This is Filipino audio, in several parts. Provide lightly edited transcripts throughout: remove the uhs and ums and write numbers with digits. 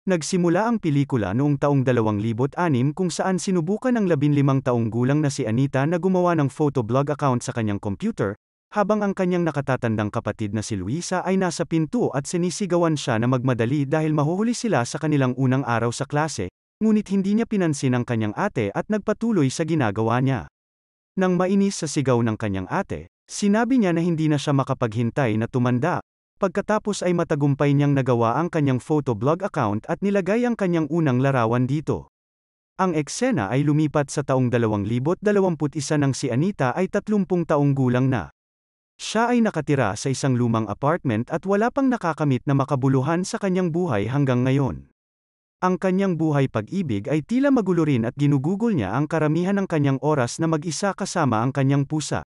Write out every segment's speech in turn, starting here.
Nagsimula ang pelikula noong taong 2006 kung saan sinubukan ng 15 taong gulang na si Anita na gumawa ng photoblog account sa kanyang computer, habang ang kanyang nakatatandang kapatid na si Luisa ay nasa pinto at sinisigawan siya na magmadali dahil mahuhuli sila sa kanilang unang araw sa klase, ngunit hindi niya pinansin ang kanyang ate at nagpatuloy sa ginagawa niya. Nang mainis sa sigaw ng kanyang ate, sinabi niya na hindi na siya makapaghintay na tumanda. Pagkatapos ay matagumpay niyang nagawa ang kanyang photoblog account at nilagay ang kanyang unang larawan dito. Ang eksena ay lumipat sa taong 2021 nang si Anita ay 30 taong gulang na. Siya ay nakatira sa isang lumang apartment at wala pang nakakamit na makabuluhan sa kanyang buhay hanggang ngayon. Ang kanyang buhay pag-ibig ay tila magulo rin at ginugugol niya ang karamihan ng kanyang oras na mag-isa kasama ang kanyang pusa.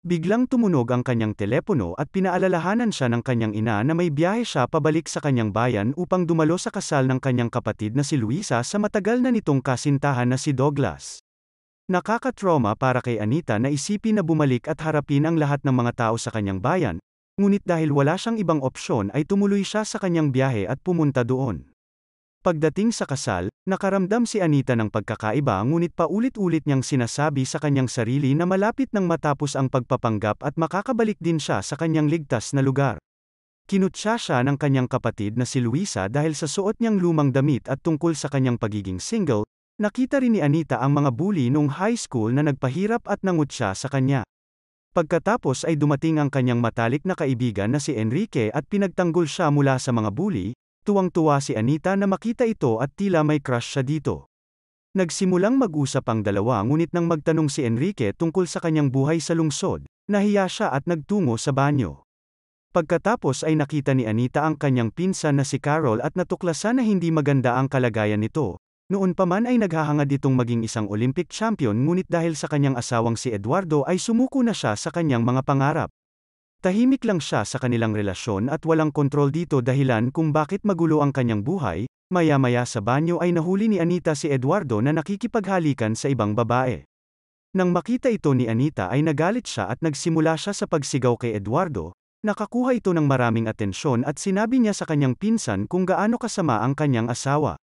Biglang tumunog ang kanyang telepono at pinaalalahanan siya ng kanyang ina na may biyahe siya pabalik sa kanyang bayan upang dumalo sa kasal ng kanyang kapatid na si Luisa sa matagal na nitong kasintahan na si Douglas. Nakakatrauma para kay Anita na isipin na bumalik at harapin ang lahat ng mga tao sa kanyang bayan, ngunit dahil wala siyang ibang opsyon ay tumuloy siya sa kanyang biyahe at pumunta doon. Pagdating sa kasal, nakaramdam si Anita ng pagkakaiba ngunit paulit-ulit niyang sinasabi sa kanyang sarili na malapit nang matapos ang pagpapanggap at makakabalik din siya sa kanyang ligtas na lugar. Kinutya siya ng kanyang kapatid na si Luisa dahil sa suot niyang lumang damit at tungkol sa kanyang pagiging single, nakita rin ni Anita ang mga bully noong high school na nagpahirap at nangutya sa kanya. Pagkatapos ay dumating ang kanyang matalik na kaibigan na si Enrique at pinagtanggol siya mula sa mga bully. Tuwang-tuwa si Anita na makita ito at tila may crush siya dito. Nagsimulang mag-usap ang dalawa ngunit nang magtanong si Enrique tungkol sa kanyang buhay sa lungsod, nahiya siya at nagtungo sa banyo. Pagkatapos ay nakita ni Anita ang kanyang pinsan na si Carol at natuklasan na hindi maganda ang kalagayan nito. Noon pa man ay naghahangad itong maging isang Olympic champion ngunit dahil sa kanyang asawang si Eduardo ay sumuko na siya sa kanyang mga pangarap. Tahimik lang siya sa kanilang relasyon at walang kontrol dito dahilan kung bakit magulo ang kanyang buhay. Maya-maya sa banyo ay nahuli ni Anita si Eduardo na nakikipaghalikan sa ibang babae. Nang makita ito ni Anita ay nagalit siya at nagsimula siya sa pagsigaw kay Eduardo. Nakakuha ito ng maraming atensyon at sinabi niya sa kanyang pinsan kung gaano kasama ang kanyang asawa.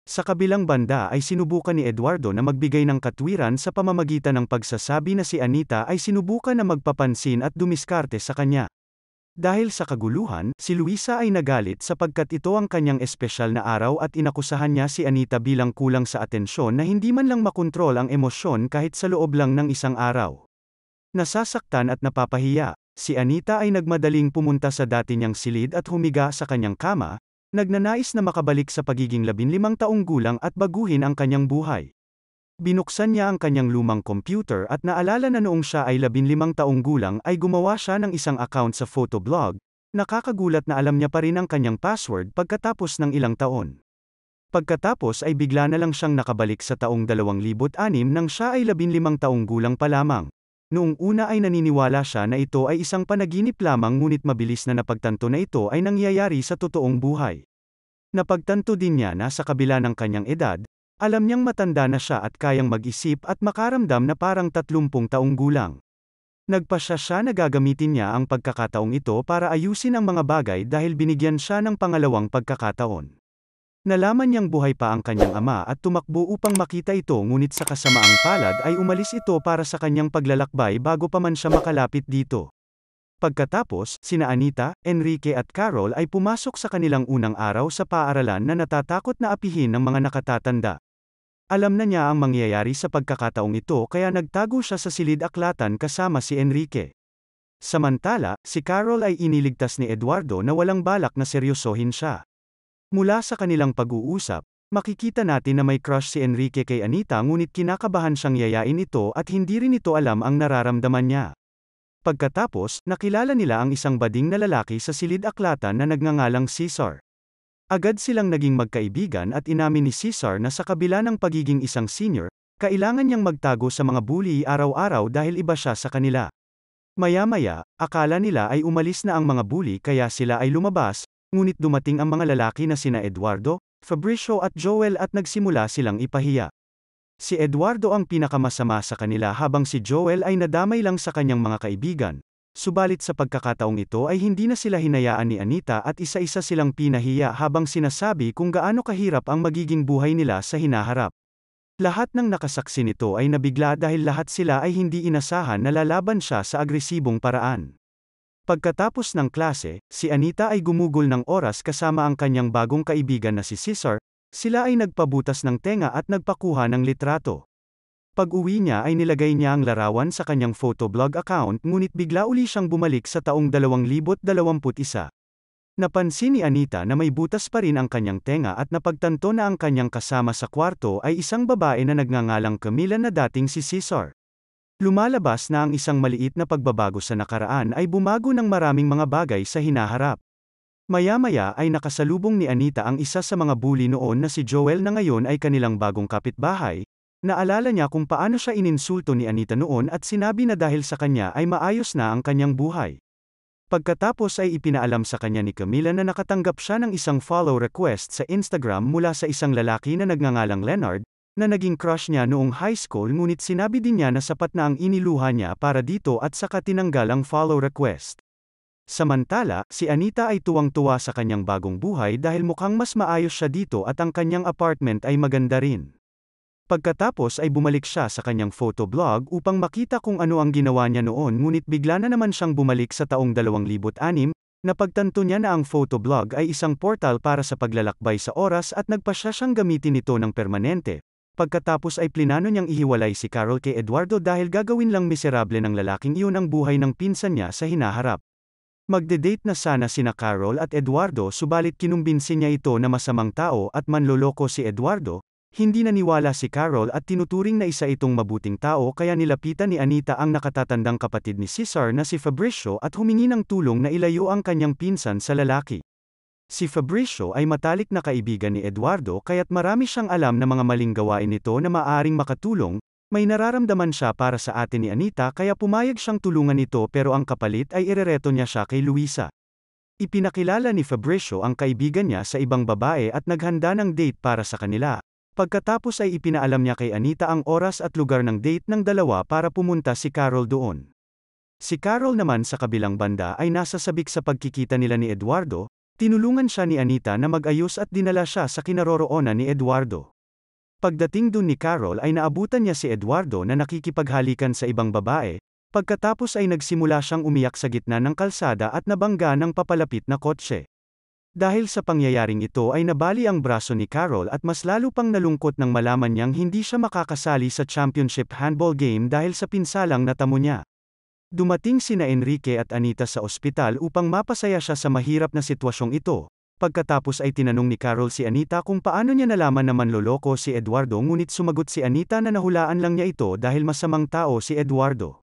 Sa kabilang banda ay sinubukan ni Eduardo na magbigay ng katwiran sa pamamagitan ng pagsasabi na si Anita ay sinubukan na magpapansin at dumiskarte sa kanya. Dahil sa kaguluhan, si Luisa ay nagalit sapagkat ito ang kanyang espesyal na araw at inakusahan niya si Anita bilang kulang sa atensyon na hindi man lang makontrol ang emosyon kahit sa loob lang ng isang araw. Nasasaktan at napapahiya, si Anita ay nagmadaling pumunta sa dati niyang silid at humiga sa kanyang kama, nagnanais na makabalik sa pagiging 15 taong gulang at baguhin ang kanyang buhay. Binuksan niya ang kanyang lumang computer at naalala na noong siya ay 15 taong gulang ay gumawa siya ng isang account sa photoblog. Nakakagulat na alam niya pa rin ang kanyang password pagkatapos ng ilang taon. Pagkatapos ay bigla na lang siyang nakabalik sa taong 2006 nang siya ay 15 taong gulang pa lamang. Noong una ay naniniwala siya na ito ay isang panaginip lamang ngunit mabilis na napagtanto na ito ay nangyayari sa totoong buhay. Napagtanto din niya na sa kabila ng kanyang edad, alam niyang matanda na siya at kayang mag-isip at makaramdam na parang 30 taong gulang. Nagpasya siya na gagamitin niya ang pagkakataong ito para ayusin ang mga bagay dahil binigyan siya ng pangalawang pagkakataon. Nalaman niyang buhay pa ang kanyang ama at tumakbo upang makita ito ngunit sa kasamaang palad ay umalis ito para sa kanyang paglalakbay bago pa man siya makalapit dito. Pagkatapos, sina Anita, Enrique at Carol ay pumasok sa kanilang unang araw sa paaralan na natatakot na apihin ng mga nakatatanda. Alam na niya ang mangyayari sa pagkakataong ito kaya nagtago siya sa silid-aklatan kasama si Enrique. Samantala, si Carol ay iniligtas ni Eduardo na walang balak na seryosohin siya. Mula sa kanilang pag-uusap, makikita natin na may crush si Enrique kay Anita ngunit kinakabahan siyang yayain ito at hindi rin ito alam ang nararamdaman niya. Pagkatapos, nakilala nila ang isang bading na lalaki sa silid-aklatan na nagngangalang Cesar. Agad silang naging magkaibigan at inamin ni Cesar na sa kabila ng pagiging isang senior, kailangan niyang magtago sa mga bully araw-araw dahil iba siya sa kanila. Maya-maya, akala nila ay umalis na ang mga bully kaya sila ay lumabas, ngunit dumating ang mga lalaki na sina Eduardo, Fabricio at Joel at nagsimula silang ipahiya. Si Eduardo ang pinakamasama sa kanila habang si Joel ay nadamay lang sa kanyang mga kaibigan. Subalit sa pagkakataong ito ay hindi na sila hinayaan ni Anita at isa-isa silang pinahiya habang sinasabi kung gaano kahirap ang magiging buhay nila sa hinaharap. Lahat ng nakasaksi nito ay nabigla dahil lahat sila ay hindi inasahan na lalaban siya sa agresibong paraan. Pagkatapos ng klase, si Anita ay gumugol ng oras kasama ang kanyang bagong kaibigan na si Cesar, sila ay nagpabutas ng tenga at nagpakuha ng litrato. Pag-uwi niya ay nilagay niya ang larawan sa kanyang photoblog account ngunit bigla uli siyang bumalik sa taong 2021. Napansin ni Anita na may butas pa rin ang kanyang tenga at napagtanto na ang kanyang kasama sa kwarto ay isang babae na nagngangalang Camila na dating si Cesar. Lumalabas na ang isang maliit na pagbabago sa nakaraan ay bumago ng maraming mga bagay sa hinaharap. Maya-maya ay nakasalubong ni Anita ang isa sa mga bully noon na si Joel na ngayon ay kanilang bagong kapitbahay. Naalala niya kung paano siya ininsulto ni Anita noon at sinabi na dahil sa kanya ay maayos na ang kanyang buhay. Pagkatapos ay ipinaalam sa kanya ni Camila na nakatanggap siya ng isang follow request sa Instagram mula sa isang lalaki na nagngangalang Leonard, na naging crush niya noong high school ngunit sinabi din niya na sapat na ang iniluha niya para dito at saka tinanggal ang follow request. Samantala, si Anita ay tuwang-tuwa sa kanyang bagong buhay dahil mukhang mas maayos siya dito at ang kanyang apartment ay maganda rin. Pagkatapos ay bumalik siya sa kanyang photoblog upang makita kung ano ang ginawa niya noon ngunit bigla na naman siyang bumalik sa taong 2006, napagtanto niya na ang photoblog ay isang portal para sa paglalakbay sa oras at nagpasya siyang gamitin ito ng permanente. Pagkatapos ay plinano niyang ihiwalay si Carol kay Eduardo dahil gagawin lang miserable ng lalaking iyon ang buhay ng pinsan niya sa hinaharap. Magde-date na sana sina Carol at Eduardo subalit kinumbinsi niya ito na masamang tao at manloloko si Eduardo. Hindi naniwala si Carol at tinuturing na isa itong mabuting tao kaya nilapitan ni Anita ang nakatatandang kapatid ni Cesar na si Fabricio at humingi ng tulong na ilayo ang kanyang pinsan sa lalaki. Si Fabricio ay matalik na kaibigan ni Eduardo kaya't marami siyang alam na mga maling gawain nito na maaaring makatulong, may nararamdaman siya para sa ate ni Anita kaya pumayag siyang tulungan ito pero ang kapalit ay irereto niya siya kay Luisa. Ipinakilala ni Fabricio ang kaibigan niya sa ibang babae at naghanda ng date para sa kanila. Pagkatapos ay ipinaalam niya kay Anita ang oras at lugar ng date ng dalawa para pumunta si Carol doon. Si Carol naman sa kabilang banda ay nasa sabik sa pagkikita nila ni Eduardo, tinulungan siya ni Anita na mag-ayos at dinala siya sa kinaroroonan ni Eduardo. Pagdating dun ni Carol ay naabutan niya si Eduardo na nakikipaghalikan sa ibang babae, pagkatapos ay nagsimula siyang umiyak sa gitna ng kalsada at nabangga ng papalapit na kotse. Dahil sa pangyayaring ito ay nabali ang braso ni Carol at mas lalo pang nalungkot nang malaman niyang hindi siya makakasali sa championship handball game dahil sa pinsalang natamo niya. Dumating sina Enrique at Anita sa ospital upang mapasaya siya sa mahirap na sitwasyong ito. Pagkatapos ay tinanong ni Carol si Anita kung paano niya nalaman na manloloko si Eduardo ngunit sumagot si Anita na nahulaan lang niya ito dahil masamang tao si Eduardo.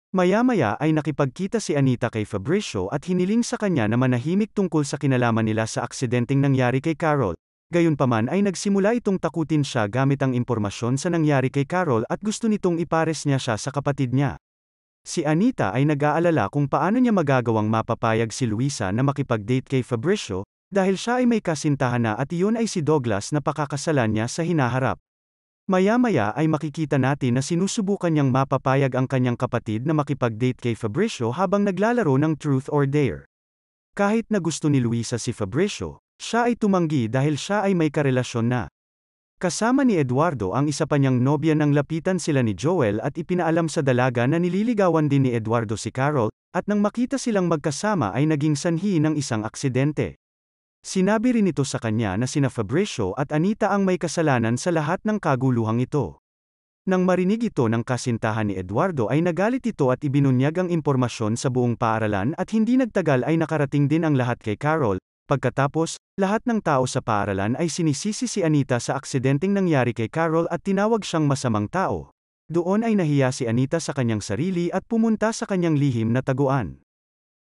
Maya-maya ay nakipagkita si Anita kay Fabricio at hiniling sa kanya na manahimik tungkol sa kinalaman nila sa aksidenteng nangyari kay Carol. Gayunpaman ay nagsimula itong takutin siya gamit ang impormasyon sa nangyari kay Carol at gusto nitong ipares niya siya sa kapatid niya. Si Anita ay nag-aalala kung paano niya magagawang mapapayag si Luisa na makipag-date kay Fabricio, dahil siya ay may kasintahan na at iyon ay si Douglas na pakakasalan niya sa hinaharap. Maya-maya ay makikita natin na sinusubukan niyang mapapayag ang kanyang kapatid na makipag-date kay Fabricio habang naglalaro ng Truth or Dare. Kahit na gusto ni Luisa si Fabricio, siya ay tumanggi dahil siya ay may karelasyon na. Kasama ni Eduardo ang isa pa niyang nobya nang lapitan sila ni Joel at ipinaalam sa dalaga na nililigawan din ni Eduardo si Carol, at nang makita silang magkasama ay naging sanhi ng isang aksidente. Sinabi rin ito sa kanya na sina Fabricio at Anita ang may kasalanan sa lahat ng kaguluhang ito. Nang marinig ito ng kasintahan ni Eduardo ay nagalit ito at ibinunyag ang impormasyon sa buong paaralan at hindi nagtagal ay nakarating din ang lahat kay Carol. Pagkatapos, lahat ng tao sa paaralan ay sinisisi si Anita sa aksidenteng nangyari kay Carol at tinawag siyang masamang tao. Doon ay nahiya si Anita sa kanyang sarili at pumunta sa kanyang lihim na taguan.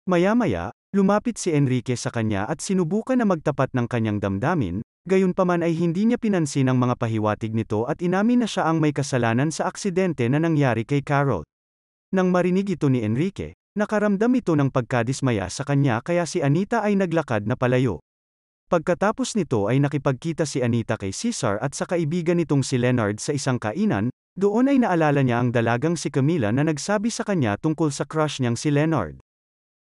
Maya-maya, lumapit si Enrique sa kanya at sinubukan na magtapat ng kanyang damdamin, gayunpaman ay hindi niya pinansin ang mga pahiwatig nito at inamin na siya ang may kasalanan sa aksidente na nangyari kay Carol. Nang marinig ito ni Enrique, nakaramdam ito ng pagkadismaya sa kanya kaya si Anita ay naglakad na palayo. Pagkatapos nito ay nakipagkita si Anita kay Cesar at sa kaibigan nitong si Leonard sa isang kainan, doon ay naalala niya ang dalagang si Camila na nagsabi sa kanya tungkol sa crush niyang si Leonard.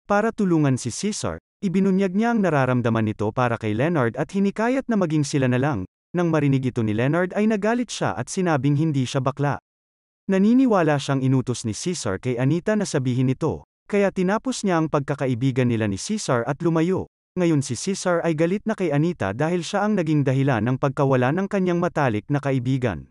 Para tulungan si Caesar, ibinunyag niya ang nararamdaman nito para kay Leonard at hinikayat na maging sila na lang. Nang marinig ito ni Leonard ay nagalit siya at sinabing hindi siya bakla. Naniniwala siyang inutos ni Caesar kay Anita na sabihin ito, kaya tinapos niya ang pagkakaibigan nila ni Caesar at lumayo. Ngayon si Caesar ay galit na kay Anita dahil siya ang naging dahilan ng pagkawala ng kanyang matalik na kaibigan.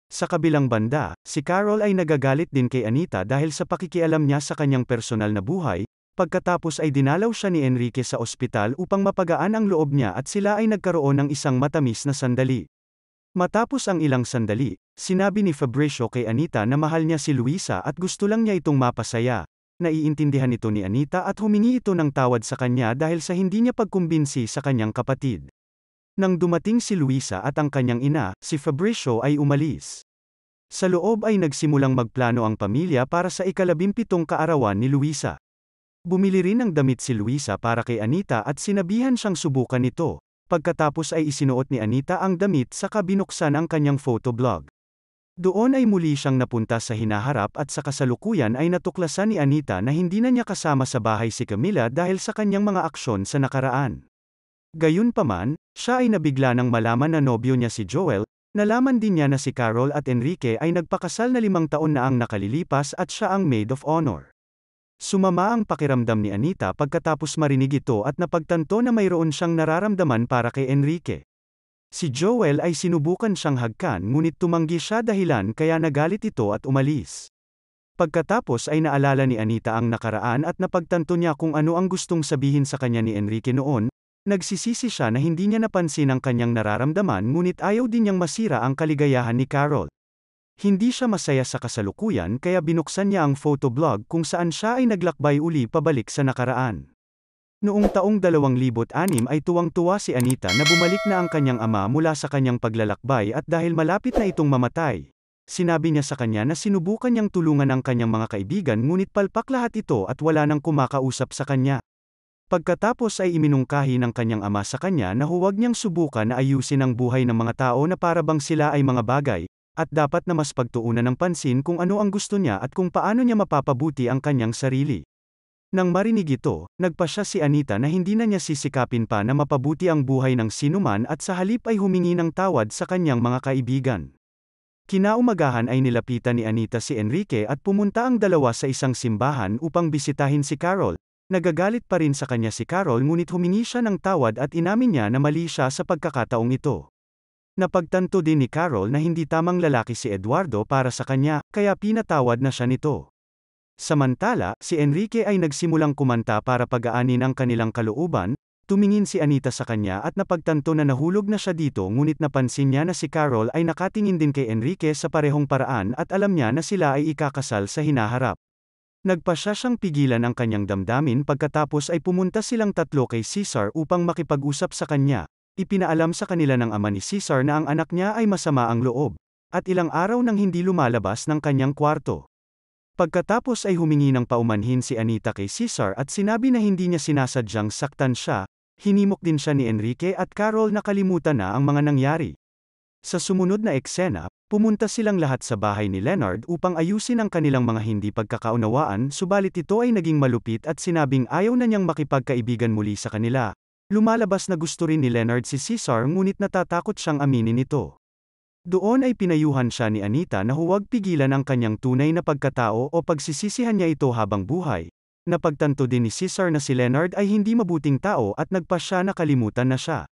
Sa kabilang banda, si Carol ay nagagalit din kay Anita dahil sa pakikialam niya sa kanyang personal na buhay. Pagkatapos ay dinalaw siya ni Enrique sa ospital upang mapagaan ang loob niya at sila ay nagkaroon ng isang matamis na sandali. Matapos ang ilang sandali, sinabi ni Fabricio kay Anita na mahal niya si Luisa at gusto lang niya itong mapasaya. Naiintindihan ito ni Anita at humingi ito ng tawad sa kanya dahil sa hindi niya pagkumbinsi sa kanyang kapatid. Nang dumating si Luisa at ang kanyang ina, si Fabricio ay umalis. Sa loob ay nagsimulang magplano ang pamilya para sa ika-17 kaarawan ni Luisa. Bumili rin ng damit si Luisa para kay Anita at sinabihan siyang subukan ito. Pagkatapos ay isinuot ni Anita ang damit saka binuksan ang kanyang photoblog. Doon ay muli siyang napunta sa hinaharap at sa kasalukuyan ay natuklasan ni Anita na hindi na niya kasama sa bahay si Camila dahil sa kanyang mga aksyon sa nakaraan. Gayunpaman, siya ay nabigla nang malaman na nobyo niya si Joel. Nalaman din niya na si Carol at Enrique ay nagpakasal na 5 taon na ang nakalilipas at siya ang maid of honor. Sumama ang pakiramdam ni Anita pagkatapos marinig ito at napagtanto na mayroon siyang nararamdaman para kay Enrique. Si Joel ay sinubukan siyang hagkan ngunit tumanggi siya dahilan kaya nagalit ito at umalis. Pagkatapos ay naalala ni Anita ang nakaraan at napagtanto niya kung ano ang gustong sabihin sa kanya ni Enrique noon. Nagsisisi siya na hindi niya napansin ang kanyang nararamdaman ngunit ayaw din niyang masira ang kaligayahan ni Carol. Hindi siya masaya sa kasalukuyan kaya binuksan niya ang photoblog kung saan siya ay naglakbay uli pabalik sa nakaraan. Noong taong 2006 ay tuwang-tuwa si Anita na bumalik na ang kanyang ama mula sa kanyang paglalakbay at dahil malapit na itong mamatay. Sinabi niya sa kanya na sinubukan niyang tulungan ang kanyang mga kaibigan ngunit palpak lahat ito at wala nang kumakausap sa kanya. Pagkatapos ay iminungkahi ng kanyang ama sa kanya na huwag niyang subukan na ayusin ang buhay ng mga tao na parabang sila ay mga bagay, at dapat na mas pagtuunan ng pansin kung ano ang gusto niya at kung paano niya mapapabuti ang kanyang sarili. Nang marinig ito, nagpasya si Anita na hindi na niya sisikapin pa na mapabuti ang buhay ng sinuman at sa halip ay humingi ng tawad sa kanyang mga kaibigan. Kinaumagahan ay nilapitan ni Anita si Enrique at pumunta ang dalawa sa isang simbahan upang bisitahin si Carol. Nagagalit pa rin sa kanya si Carol ngunit humingi siya ng tawad at inamin niya na mali siya sa pagkakataong ito. Napagtanto din ni Carol na hindi tamang lalaki si Eduardo para sa kanya, kaya pinatawad na siya nito. Samantala, si Enrique ay nagsimulang kumanta para pagaanin ang kanilang kalooban. Tumingin si Anita sa kanya at napagtanto na nahulog na siya dito ngunit napansin niya na si Carol ay nakatingin din kay Enrique sa parehong paraan at alam niya na sila ay ikakasal sa hinaharap. Nagpasya siyang pigilan ang kanyang damdamin pagkatapos ay pumunta silang tatlo kay Caesar upang makipag-usap sa kanya. Ipinaalam sa kanila ng ama ni Caesar na ang anak niya ay masama ang loob, at ilang araw nang hindi lumalabas ng kanyang kwarto. Pagkatapos ay humingi ng paumanhin si Anita kay Caesar at sinabi na hindi niya sinasadyang saktan siya. Hinimok din siya ni Enrique at Carol na kalimutan na ang mga nangyari. Sa sumunod na eksena, pumunta silang lahat sa bahay ni Leonard upang ayusin ang kanilang mga hindi pagkakaunawaan subalit ito ay naging malupit at sinabing ayaw na niyang makipagkaibigan muli sa kanila. Lumalabas na gusto rin ni Leonard si Caesar ngunit natatakot siyang aminin ito. Doon ay pinayuhan siya ni Anita na huwag pigilan ang kanyang tunay na pagkatao o pagsisisihan niya ito habang buhay. Napagtanto din ni Caesar na si Leonard ay hindi mabuting tao at nagpasya na kalimutan na siya.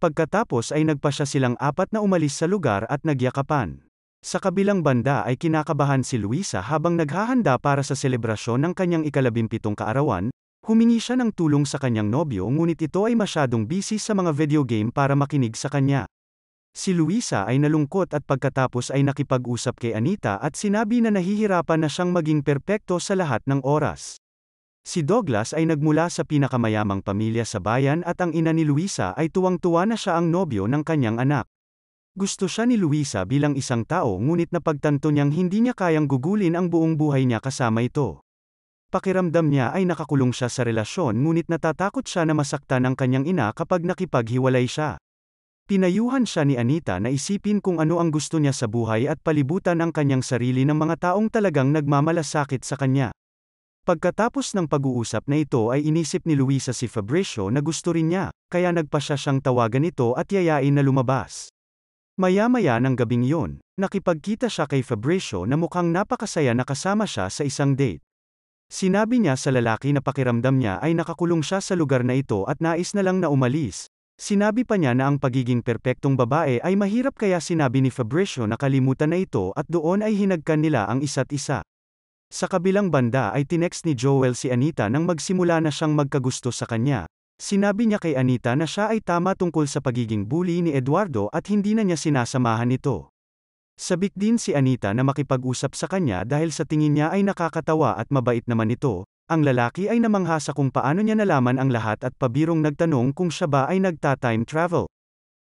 Pagkatapos ay nagpasya silang apat na umalis sa lugar at nagyakapan. Sa kabilang banda ay kinakabahan si Luisa habang naghahanda para sa selebrasyon ng kanyang ika-17 kaarawan. Humingi siya ng tulong sa kanyang nobyo ngunit ito ay masyadong busy sa mga video game para makinig sa kanya. Si Luisa ay nalungkot at pagkatapos ay nakipag-usap kay Anita at sinabi na nahihirapan na siyang maging perpekto sa lahat ng oras. Si Douglas ay nagmula sa pinakamayamang pamilya sa bayan at ang ina ni Luisa ay tuwang-tuwa na siya ang nobyo ng kanyang anak. Gusto siya ni Luisa bilang isang tao ngunit napagtanto niyang hindi niya kayang gugulin ang buong buhay niya kasama ito. Pakiramdam niya ay nakakulong siya sa relasyon ngunit natatakot siya na masaktan ang kanyang ina kapag nakipaghiwalay siya. Pinayuhan siya ni Anita na isipin kung ano ang gusto niya sa buhay at palibutan ang kanyang sarili ng mga taong talagang nagmamalasakit sa kanya. Pagkatapos ng pag-uusap na ito ay inisip ni Luisa si Fabrizio na gusto rin niya, kaya nagpasya siyang tawagan ito at yayain na lumabas. Maya-maya ng gabing iyon, nakipagkita siya kay Fabrizio na mukhang napakasaya na kasama siya sa isang date. Sinabi niya sa lalaki na pakiramdam niya ay nakakulong siya sa lugar na ito at nais na lang na umalis. Sinabi pa niya na ang pagiging perpektong babae ay mahirap kaya sinabi ni Fabrizio na kalimutan na ito at doon ay hinagkan nila ang isa't isa. Sa kabilang banda ay tinext ni Joel si Anita nang magsimula na siyang magkagusto sa kanya. Sinabi niya kay Anita na siya ay tama tungkol sa pagiging bully ni Eduardo at hindi na niya sinasamahan ito. Sabik din si Anita na makipag-usap sa kanya dahil sa tingin niya ay nakakatawa at mabait naman ito. Ang lalaki ay namangha sa kung paano niya nalaman ang lahat at pabirong nagtanong kung siya ba ay nagta-time travel.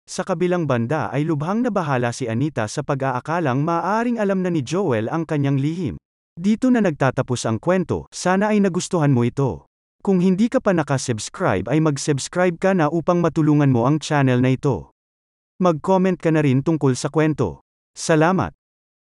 Sa kabilang banda ay lubhang nabahala si Anita sa pag-aakalang maaaring alam na ni Joel ang kanyang lihim. Dito na nagtatapos ang kwento, sana ay nagustuhan mo ito. Kung hindi ka pa nakasubscribe ay mag-subscribe ka na upang matulungan mo ang channel na ito. Mag-comment ka na rin tungkol sa kwento. Salamat!